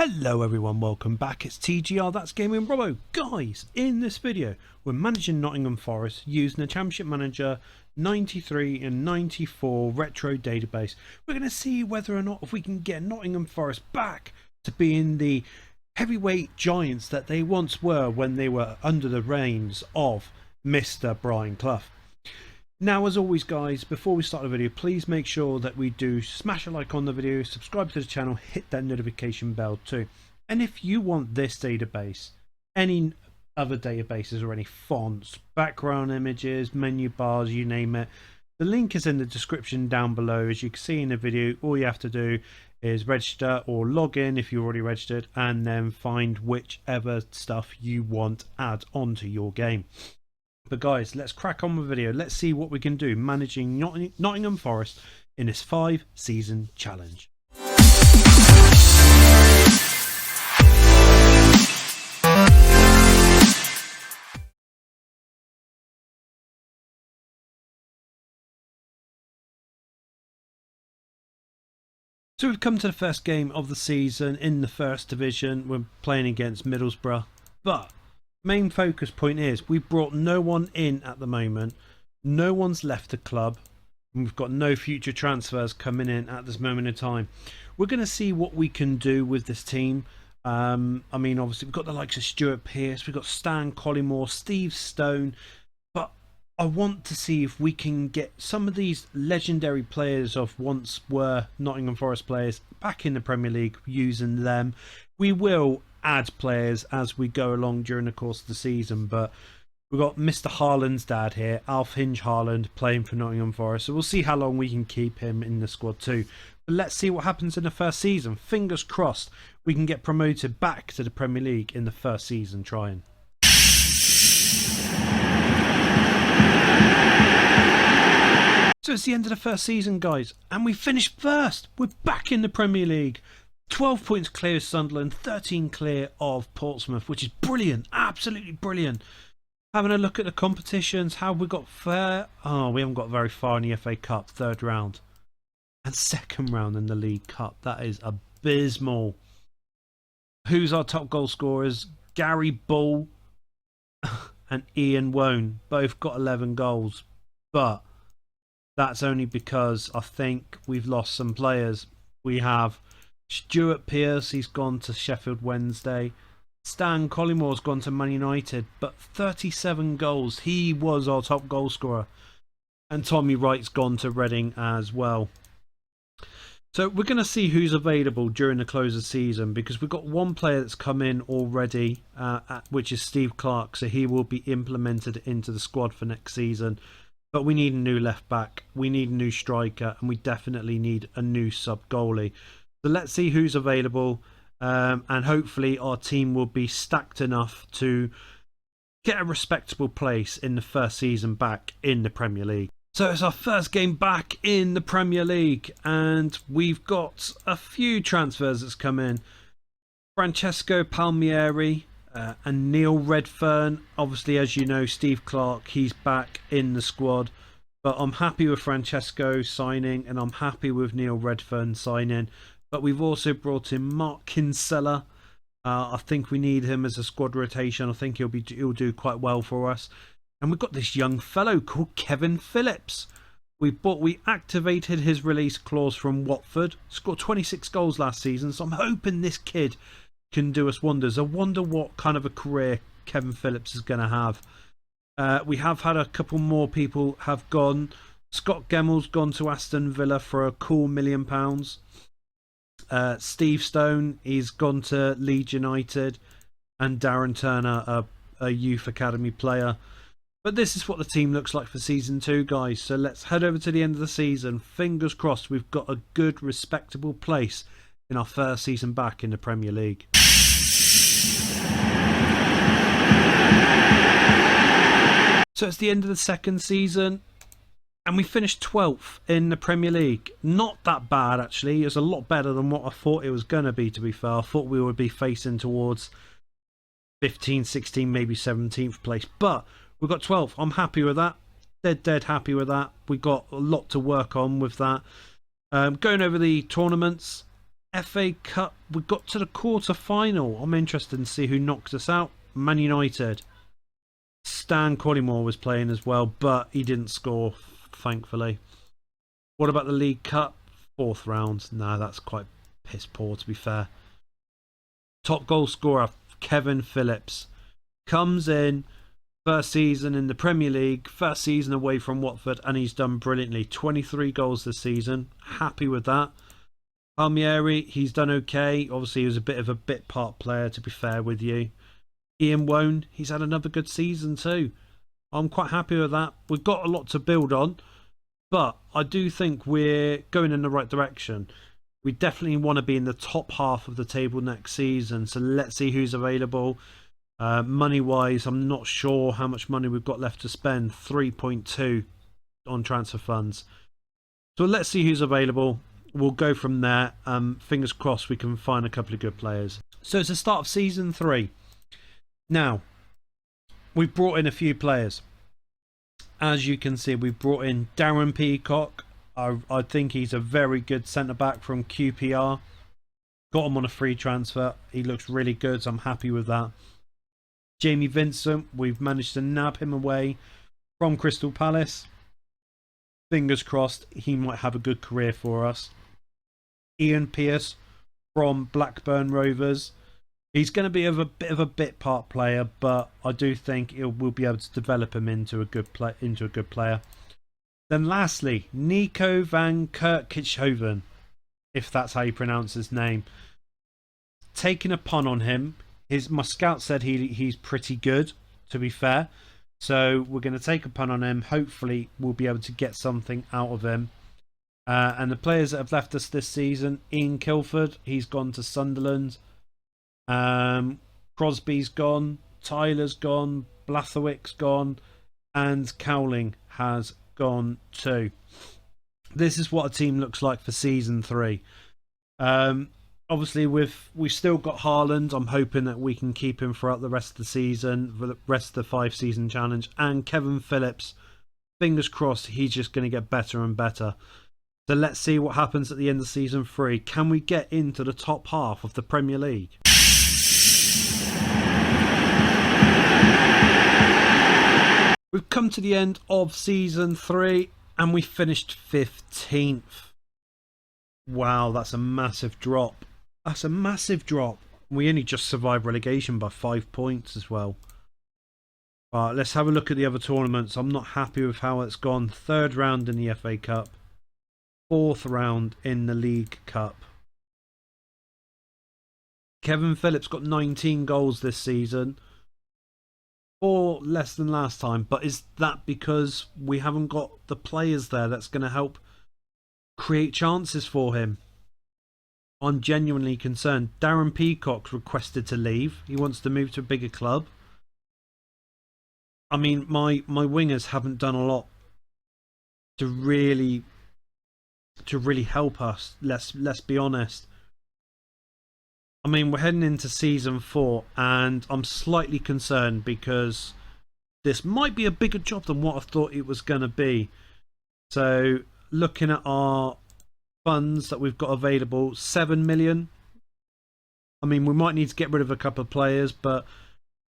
Hello everyone, welcome back. It's TGR, that's Gaming Robo. Guys, in this video, we're managing Nottingham Forrest using the Championship Manager 93 and 94 retro database. We're going to see whether or not if we can get Nottingham Forrest back to being the heavyweight giants that they once were when they were under the reins of Mr. Brian Clough. Now, as always guys, before we start the video, please make sure that we do smash a like on the video, subscribe to the channel, hit that notification bell too. And if you want this database, any other databases or any fonts, background images, menu bars, you name it, the link is in the description down below. As you can see in the video, all you have to do is register or log in if you're already registered, and then find whichever stuff you want add onto your game. But guys, let's crack on with the video. Let's see what we can do managing Nottingham Forest in this 5-season challenge. So we've come to the first game of the season in the first division. We're playing against Middlesbrough, but main focus point is we brought no one in at the moment. No one's left the club, and we've got no future transfers coming in at this moment in time. We're going to see what we can do with this team. I mean, obviously we've got the likes of Stuart Pearce, we've got Stan Collymore, Steve Stone, but I want to see if we can get some of these legendary players of once were Nottingham Forest players back in the Premier League, using them. We will add players as we go along during the course of the season, but we've got Mr. Haaland's dad here, Alf Hinge Haaland, playing for Nottingham Forest, so we'll see how long we can keep him in the squad too. But let's see what happens in the first season. Fingers crossed we can get promoted back to the Premier League in the first season trying. So it's the end of the first season guys, and we finished first. We're back in the Premier League. 12 points clear of Sunderland, 13 clear of Portsmouth, which is brilliant, absolutely brilliant. Having a look at the competitions, how we got fair. Oh, we haven't got very far in the FA Cup, third round. And second round in the League Cup. That is abysmal. Who's our top goal scorers? Gary Bull and Ian Wone. Both got 11 goals. But that's only because I think we've lost some players. We have Stuart Pearce, he's gone to Sheffield Wednesday. Stan Collymore's gone to Man United, but 37 goals. He was our top goal scorer. And Tommy Wright's gone to Reading as well. So we're going to see who's available during the close of the season, because we've got one player that's come in already, which is Steve Clark. So he will be implemented into the squad for next season. But we need a new left back, we need a new striker, and we definitely need a new sub goalie. So let's see who's available, and hopefully our team will be stacked enough to get a respectable place in the first season back in the Premier League. So it's our first game back in the Premier League, and we've got a few transfers that's come in. Francesco Palmieri and Neil Redfern. Obviously, as you know, Steve Clark, he's back in the squad. But I'm happy with Francesco signing, and I'm happy with Neil Redfern signing. But we've also brought in Mark Kinsella. I think we need him as a squad rotation. I think he'll do quite well for us. And we've got this young fellow called Kevin Phillips. We activated his release clause from Watford. Scored 26 goals last season. So I'm hoping this kid can do us wonders. I wonder what kind of a career Kevin Phillips is going to have. We have had a couple more people have gone. Scott Gemmel's gone to Aston Villa for a cool £1 million. Steve Stone, he's gone to Leeds United, and Darren Turner, a youth academy player. But this is what the team looks like for season 2 guys, so let's head over to the end of the season. Fingers crossed we've got a good respectable place in our first season back in the Premier League. So it's the end of the second season, and we finished 12th in the Premier League. Not that bad, actually. It was a lot better than what I thought it was going to be, to be fair. I thought we would be facing towards 15, 16, maybe 17th place. But we got 12th. I'm happy with that. Dead happy with that. We got a lot to work on with that. Going over the tournaments. FA Cup, we got to the quarter-final. I'm interested to see who knocks us out. Man United. Stan Collymore was playing as well, but he didn't score, thankfully. What about the League Cup? 4th round. No, that's quite piss poor, to be fair. Top goal scorer, Kevin Phillips. Comes in, first season in the Premier League, first season away from Watford, and he's done brilliantly. 23 goals this season. Happy with that. Palmieri, he's done okay. Obviously, he was a bit of a bit part player, to be fair with you. Ian Wone, he's had another good season too. I'm quite happy with that. We've got a lot to build on, but I do think we're going in the right direction. We definitely want to be in the top half of the table next season, so let's see who's available. Money-wise, I'm not sure how much money we've got left to spend. 3.2 on transfer funds. So let's see who's available. We'll go from there. Fingers crossed we can find a couple of good players. So it's the start of season 3. Now, we've brought in a few players. As you can see, we've brought in Darren Peacock. I think he's a very good centre-back from QPR. Got him on a free transfer. He looks really good, so I'm happy with that. Jamie Vincent, we've managed to nab him away from Crystal Palace. Fingers crossed he might have a good career for us. Ian Pearce from Blackburn Rovers. He's going to be a bit of a bit part player, but I do think we'll be able to develop him into a good player. Then lastly, Nico van Kerkhoven, if that's how you pronounce his name. Taking a pun on him. My scout said he's pretty good, to be fair. So we're going to take a pun on him. Hopefully we'll be able to get something out of him. And the players that have left us this season, Ian Kilford, he's gone to Sunderland. Crosby's gone, Tyler's gone, Blathwick's gone, and Cowling has gone too. This is what a team looks like for season 3. Obviously we've still got Haaland. I'm hoping that we can keep him throughout the rest of the season, for the rest of the 5-season challenge. And Kevin Phillips, fingers crossed, he's just going to get better and better. So let's see what happens at the end of season 3. Can we get into the top half of the Premier League? We've come to the end of season 3 and we finished 15th. Wow, that's a massive drop. That's a massive drop. We only just survived relegation by 5 points as well. Alright, let's have a look at the other tournaments. I'm not happy with how it's gone. 3rd round in the FA Cup. 4th round in the League Cup. Kevin Phillips got 19 goals this season. 4 less than last time, but is that because we haven't got the players there that's going to help create chances for him? I'm genuinely concerned. Darren Peacock's requested to leave. He wants to move to a bigger club. I mean, my wingers haven't done a lot to really help us. Let's be honest. I mean, we're heading into season 4 and I'm slightly concerned because this might be a bigger job than what I thought it was going to be. So looking at our funds that we've got available, 7 million. I mean, we might need to get rid of a couple of players, but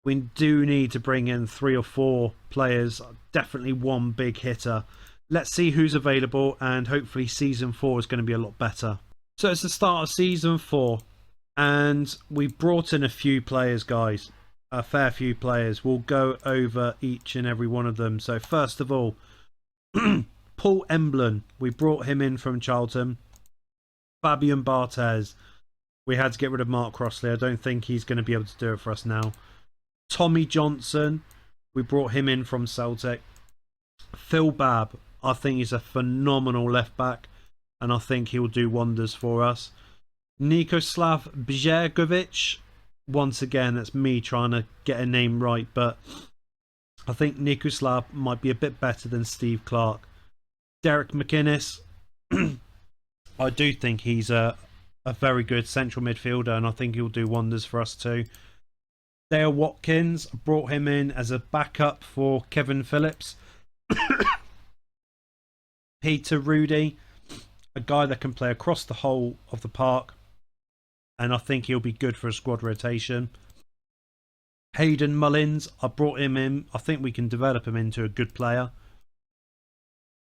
we do need to bring in 3 or 4 players. Definitely one big hitter. Let's see who's available and hopefully season 4 is going to be a lot better. So it's the start of season 4. And we brought in a few players, guys. A fair few players. We'll go over each and every one of them. So first of all, Paul Emblin. We brought him in from Charlton. Fabian Barthez. We had to get rid of Mark Crossley. I don't think he's going to be able to do it for us now. Tommy Johnson. We brought him in from Celtic. Phil Babb. I think he's a phenomenal left back. And I think he'll do wonders for us. Nikoslav Bjergovic. Once again, that's me trying to get a name right, but I think Nikoslav might be a bit better than Steve Clark. Derek McInnes. I do think he's a very good central midfielder, and I think he'll do wonders for us too. Dale Watkins, brought him in as a backup for Kevin Phillips. Peter Rudy, a guy that can play across the whole of the park. and I think he'll be good for a squad rotation. Hayden Mullins, I brought him in. I think we can develop him into a good player.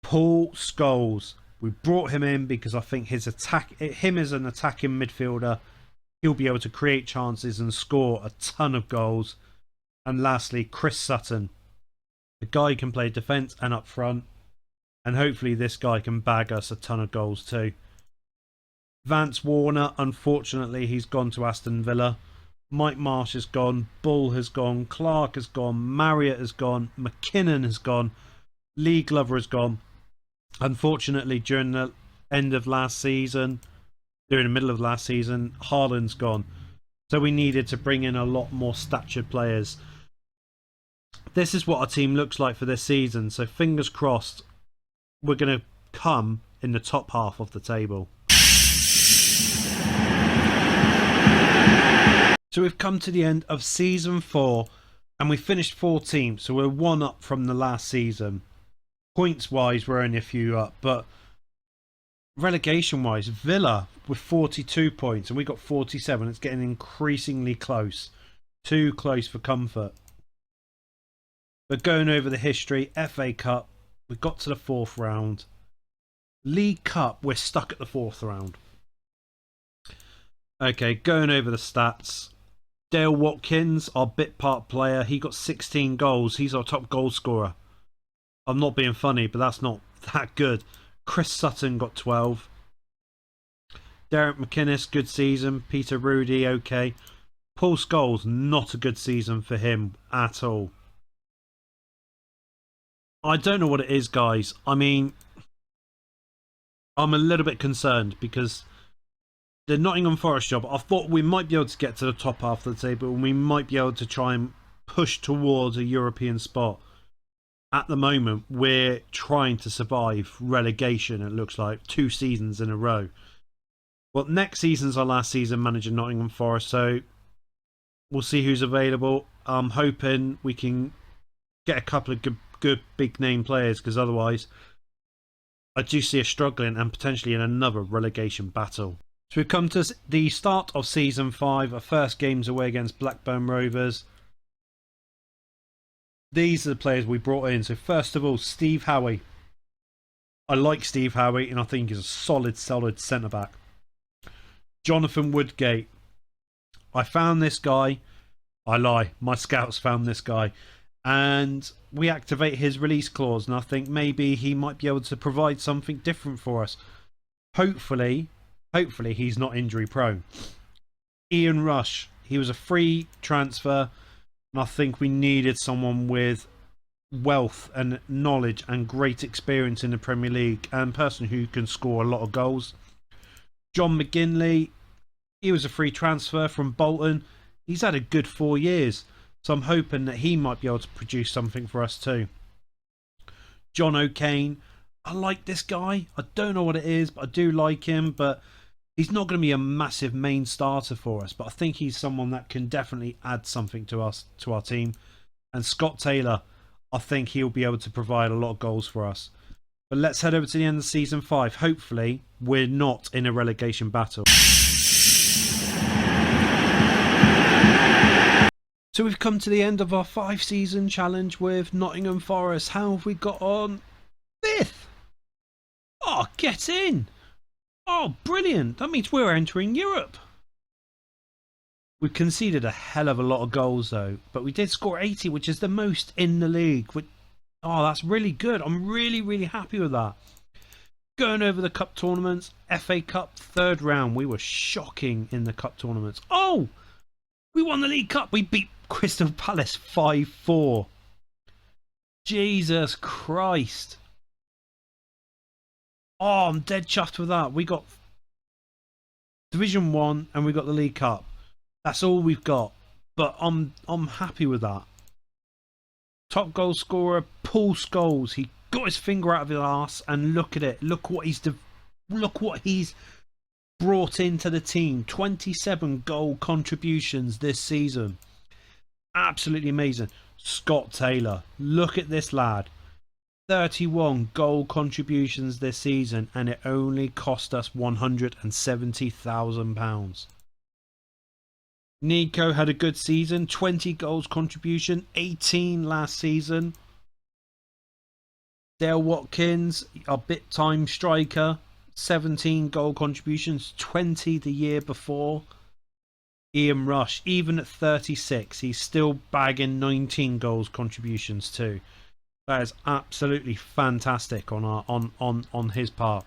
Paul Scholes, we brought him in because I think him as an attacking midfielder, he'll be able to create chances and score a ton of goals. And lastly, Chris Sutton, the guy who can play defence and up front, and hopefully this guy can bag us a ton of goals too. Vance Warner, unfortunately, he's gone to Aston Villa. Mike Marsh has gone, Bull has gone, Clark has gone, Marriott has gone, McKinnon has gone, Lee Glover has gone. Unfortunately, during the middle of last season, Haaland's gone. So we needed to bring in a lot more statured players. This is what our team looks like for this season. So fingers crossed, we're going to come in the top half of the table. So we've come to the end of season 4 and we finished 14th. So we're 1 up from the last season. Points wise, we're only a few up, but relegation wise, Villa with 42 points and we got 47. It's getting increasingly close. Too close for comfort. But going over the history, FA Cup, we got to the 4th round. League Cup, we're stuck at the 4th round. Okay, going over the stats. Dale Watkins, our bit part player, he got 16 goals. He's our top goal scorer. I'm not being funny, but that's not that good. Chris Sutton got 12. Derek McInnes, good season. Peter Rudy, okay. Paul Scholes, not a good season for him at all. I don't know what it is, guys. I mean, I'm a little bit concerned because the Nottingham Forrest job, I thought we might be able to get to the top half of the table and we might be able to try and push towards a European spot. At the moment, we're trying to survive relegation, it looks like, 2 seasons in a row. Well, next season's our last season managing Nottingham Forest, so we'll see who's available. I'm hoping we can get a couple of good big name players, because otherwise I do see us struggling and potentially in another relegation battle. So we've come to the start of season 5. Our first game's away against Blackburn Rovers. These are the players we brought in. So first of all, Steve Howie. I like Steve Howie and I think he's a solid centre back. Jonathan Woodgate. I found this guy. I lie. My scouts found this guy. And we activate his release clause. And I think maybe he might be able to provide something different for us. Hopefully he's not injury prone. Ian Rush. He was a free transfer. And I think we needed someone with wealth and knowledge and great experience in the Premier League and a person who can score a lot of goals. John McGinley, he was a free transfer from Bolton. He's had a good 4 years, so I'm hoping that he might be able to produce something for us too. John O'Kane, I like this guy. I don't know what it is, but I do like him, but he's not going to be a massive main starter for us, but I think he's someone that can definitely add something to us, to our team. And Scott Taylor, I think he'll be able to provide a lot of goals for us. But let's head over to the end of season 5. Hopefully, we're not in a relegation battle. So we've come to the end of our 5-season challenge with Nottingham Forest. How have we got on? 5th! Oh, get in! Oh, brilliant. That means we're entering Europe. We conceded a hell of a lot of goals, though. But we did score 80, which is the most in the league. Oh, that's really good. I'm really, really happy with that. Going over the cup tournaments. FA Cup, 3rd round. We were shocking in the cup tournaments. Oh! We won the League Cup. We beat Crystal Palace 5-4. Jesus Christ. Oh, I'm dead chuffed with that. We got Division 1 and we got the League Cup. That's all we've got. But I'm happy with that. Top goal scorer, Paul Scholes. He got his finger out of his arse and look at it. Look what he's brought into the team. 27 goal contributions this season. Absolutely amazing. Scott Taylor. Look at this lad. 31 goal contributions this season and it only cost us £170,000. Nico had a good season, 20 goals contribution, 18 last season. Dale Watkins, a bit time striker, 17 goal contributions, 20 the year before. Ian Rush, even at 36, he's still bagging 19 goals contributions too. That is absolutely fantastic on his part.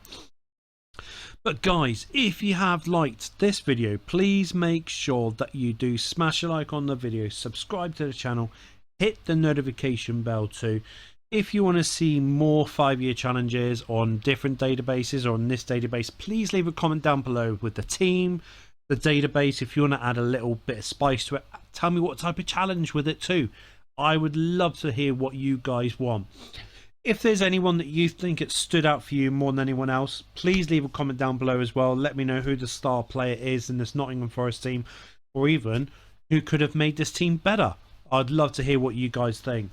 But guys, if you have liked this video, please make sure that you do smash a like on the video, subscribe to the channel, hit the notification bell too. If you want to see more 5-year challenges on different databases or on this database, please leave a comment down below with the team, the database. If you want to add a little bit of spice to it, tell me what type of challenge with it too. I would love to hear what you guys want. If there's anyone that you think it stood out for you more than anyone else, please leave a comment down below as well. Let me know who the star player is in this Nottingham Forest team, or even who could have made this team better. I'd love to hear what you guys think.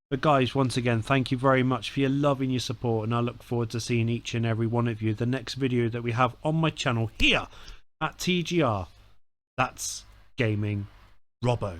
But guys, once again, thank you very much for your love and your support, and I look forward to seeing each and every one of you the next video that we have on my channel here at TGR. That's Gaming Robo.